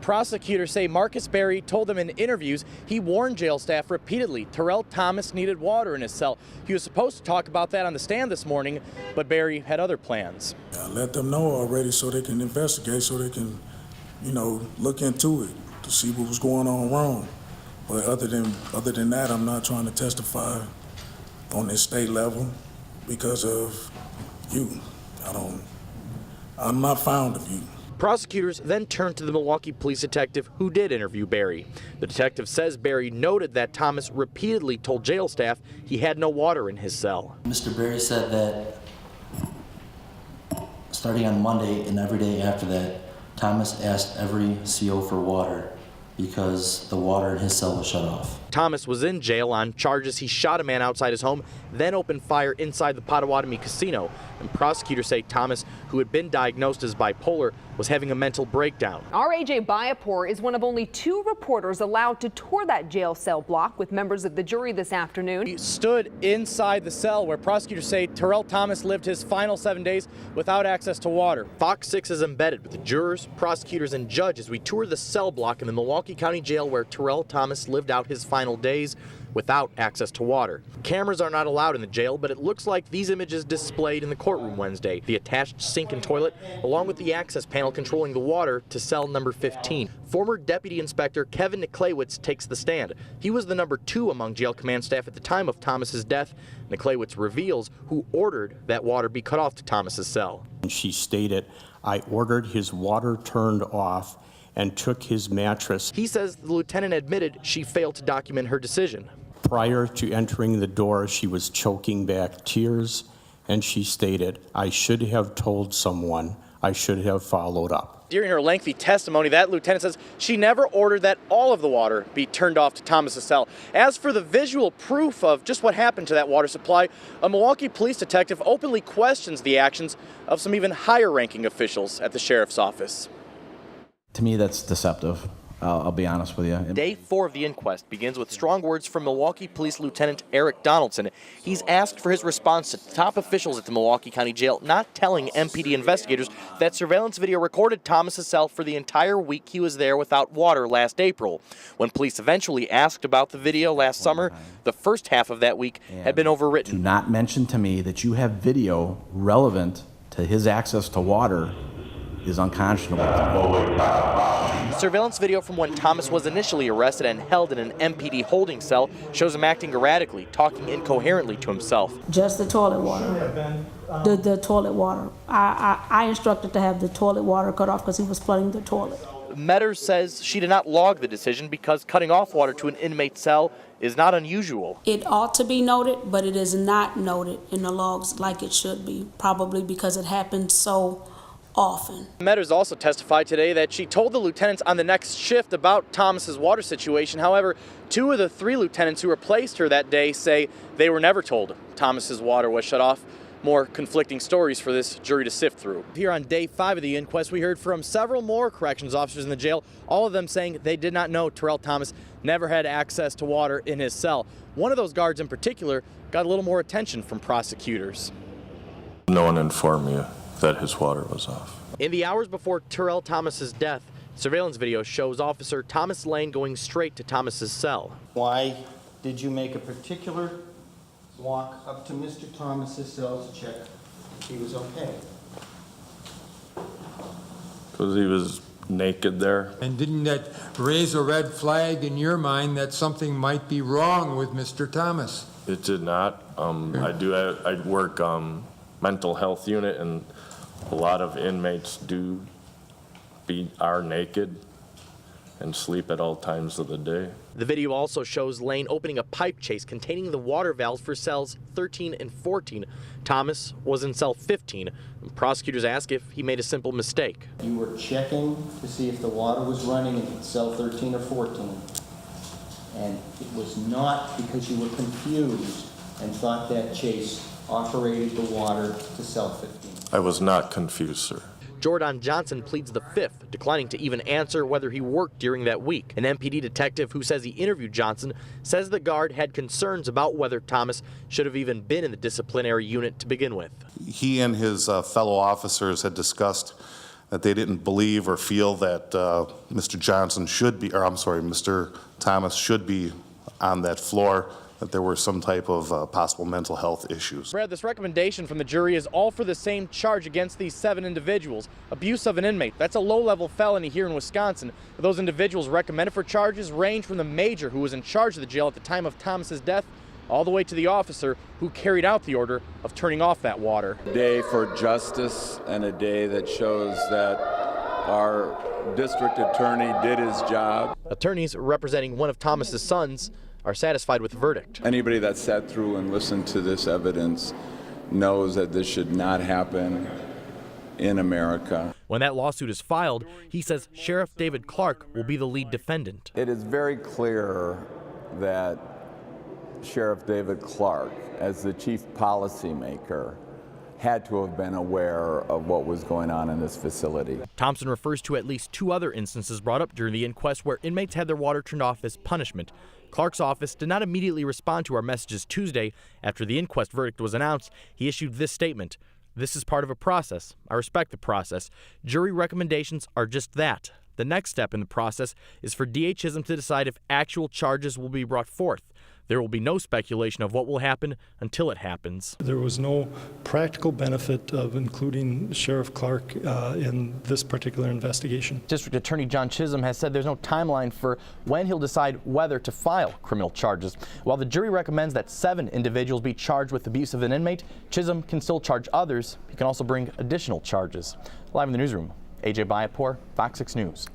Prosecutors say Marcus Berry told them in interviews he warned jail staff repeatedly Terrill Thomas needed water in his cell. He was supposed to talk about that on the stand this morning, but Berry had other plans. I let them know already so they can investigate, so they can, look into it to see what was going on wrong. But other than that, I'm not trying to testify on this state level because of you. I'm not fond of you. Prosecutors then turned to the Milwaukee police detective who did interview Berry. The detective says Berry noted that Thomas repeatedly told jail staff he had no water in his cell. Mr. Berry said that starting on Monday and every day after that, Thomas asked every CO for water because the water in his cell was shut off. Thomas was in jail on charges he shot a man outside his home, then opened fire inside the Potawatomi casino. And prosecutors say Thomas, who had been diagnosed as bipolar, was having a mental breakdown. Our AJ Bayapur is one of only 2 reporters allowed to tour that jail cell block with members of the jury this afternoon. He stood inside the cell where prosecutors say Terrill Thomas lived his final 7 days without access to water. Fox 6 is embedded with the jurors, prosecutors, and judge as we tour the cell block in the Milwaukee County Jail where Terrill Thomas lived out his final days without access to water. Cameras are not allowed in the jail, but it looks like these images displayed in the courtroom Wednesday. The attached sink and toilet, along with the access panel controlling the water to cell number 15. Former Deputy Inspector Kevin Niklewitz takes the stand. He was the number 2 among jail command staff at the time of Thomas's death. Niklewitz reveals who ordered that water be cut off to Thomas's cell. She stated, "I ordered his water turned off and took his mattress." He says the lieutenant admitted she failed to document her decision. Prior to entering the door, she was choking back tears, and she stated, "I should have told someone. I should have followed up." During her lengthy testimony, that lieutenant says she never ordered that all of the water be turned off to Thomas's cell. As for the visual proof of just what happened to that water supply, a Milwaukee police detective openly questions the actions of some even higher-ranking officials at the sheriff's office. To me, that's deceptive. I'll be honest with you. Day 4 of the inquest begins with strong words from Milwaukee Police Lieutenant Eric Donaldson. He's asked for his response to top officials at the Milwaukee County Jail not telling MPD investigators that surveillance video recorded Thomas's cell for the entire week he was there without water last April. When police eventually asked about the video last summer, the first half of that week had been overwritten. Do not mention to me that you have video relevant to his access to water is unconscionable. Surveillance video from when Thomas was initially arrested and held in an MPD holding cell shows him acting erratically, talking incoherently to himself. Just the toilet water. The toilet water. I instructed to have the toilet water cut off because he was flooding the toilet. Metters says she did not log the decision because cutting off water to an inmate cell is not unusual. It ought to be noted, but it is not noted in the logs like it should be, probably because it happened so often. Metters also testified today that she told the lieutenants on the next shift about Thomas's water situation. However, 2 of the 3 lieutenants who replaced her that day say they were never told Thomas's water was shut off. More conflicting stories for this jury to sift through. Here on day 5 of the inquest, we heard from several more corrections officers in the jail, all of them saying they did not know Terrill Thomas never had access to water in his cell. One of those guards in particular got a little more attention from prosecutors. No one informed me that his water was off. In the hours before Terrill Thomas's death, surveillance video shows Officer Thomas Lane going straight to Thomas's cell. Why did you make a particular walk up to Mr. Thomas's cell to check if he was okay? Because he was naked there. And didn't that raise a red flag in your mind that something might be wrong with Mr. Thomas? It did not. I work mental health unit, and a lot of inmates are naked and sleep at all times of the day. The video also shows Lane opening a pipe chase containing the water valves for cells 13 and 14. Thomas was in cell 15. Prosecutors ask if he made a simple mistake. You were checking to see if the water was running in cell 13 or 14, and it was not because you were confused and thought that chase operated the water to cell 15. I was not confused, sir. Jordan Johnson pleads the 5th, declining to even answer whether he worked during that week. An MPD detective who says he interviewed Johnson says the guard had concerns about whether Thomas should have even been in the disciplinary unit to begin with. He and his fellow officers had discussed that they didn't believe or feel that Mr. Johnson should be, or I'm sorry, Mr. Thomas should be on that floor, that there were some type of possible mental health issues. Brad, this recommendation from the jury is all for the same charge against these 7 individuals. Abuse of an inmate. That's a low-level felony here in Wisconsin. Those individuals recommended for charges range from the major who was in charge of the jail at the time of Thomas's death all the way to the officer who carried out the order of turning off that water. A day for justice and a day that shows that our district attorney did his job. Attorneys representing one of Thomas's sons are satisfied with the verdict. Anybody that sat through and listened to this evidence knows that this should not happen in America. When that lawsuit is filed, he says Sheriff David Clark will be the lead defendant. It is very clear that Sheriff David Clark, as the chief policymaker, had to have been aware of what was going on in this facility. Thompson refers to at least 2 other instances brought up during the inquest where inmates had their water turned off as punishment. Clark's office did not immediately respond to our messages Tuesday. After the inquest verdict was announced, he issued this statement. "This is part of a process. I respect the process. Jury recommendations are just that. The next step in the process is for DA Chisholm to decide if actual charges will be brought forth. There will be no speculation of what will happen until it happens." There was no practical benefit of including Sheriff Clark in this particular investigation. District Attorney John Chisholm has said there's no timeline for when he'll decide whether to file criminal charges. While the jury recommends that 7 individuals be charged with abuse of an inmate, Chisholm can still charge others. He can also bring additional charges. Live in the newsroom, AJ Bayatpour, Fox 6 News.